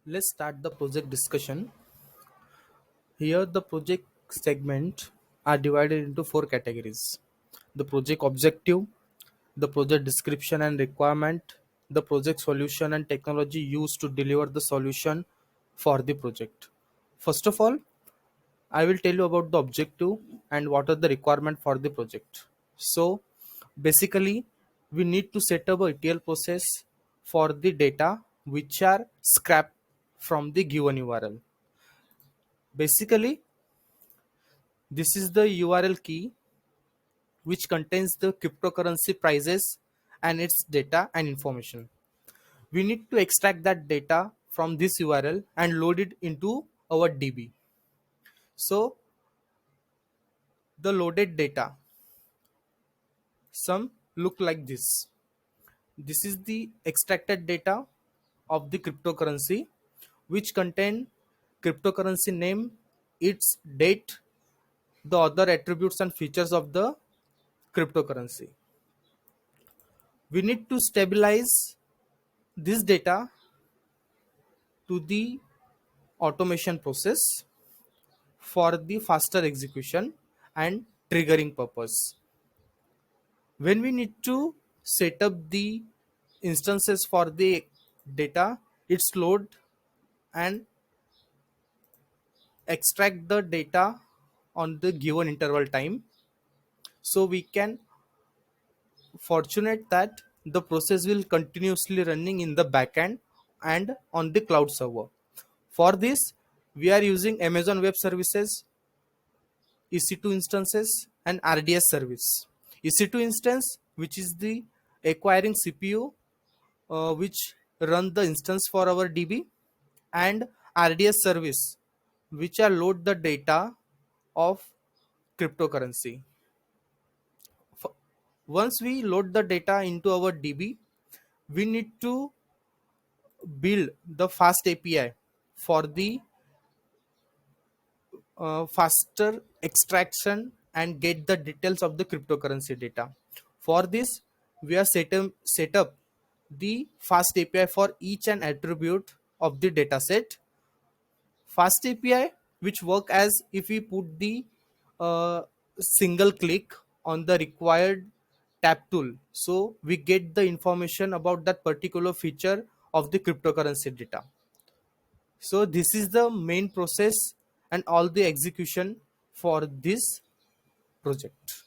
Let's start the project discussion. Here, the project segment are divided into four categories: the project objective, the project description and requirement, the project solution and technology used to deliver the solution for the project. First of all, I will tell you about the objective and what are the requirement for the project. So, basically, we need to set up a ETL process for the data which are scrapped from the given URL. Basically, this is the URL key which contains the cryptocurrency prices and its data and information. We need to extract that data from this URL and load it into our DB. So the loaded data, some look like this. This is the extracted data of the cryptocurrency which contain cryptocurrency name, its date, the other attributes and features of the cryptocurrency. We need to stabilize this data to the automation process for the faster execution and triggering purpose. When we need to set up the instances for the data, it's load and extract the data on the given interval time, so we can fortunate that the process will continuously running in the backend and on the cloud server. For this, we are using Amazon Web Services, EC2 instances, and RDS service. EC2 instance, which is the acquiring CPU, which run the instance for our DB, and RDS service, which are load the data of cryptocurrency. Once we load the data into our DB, we need to build the fast API for the faster extraction and get the details of the cryptocurrency data. For this, we are set up the fast API for each and attribute of the dataset. Fast API, which work as if we put the single click on the required tab tool, so we get the information about that particular feature of the cryptocurrency data. So this is the main process and all the execution for this project.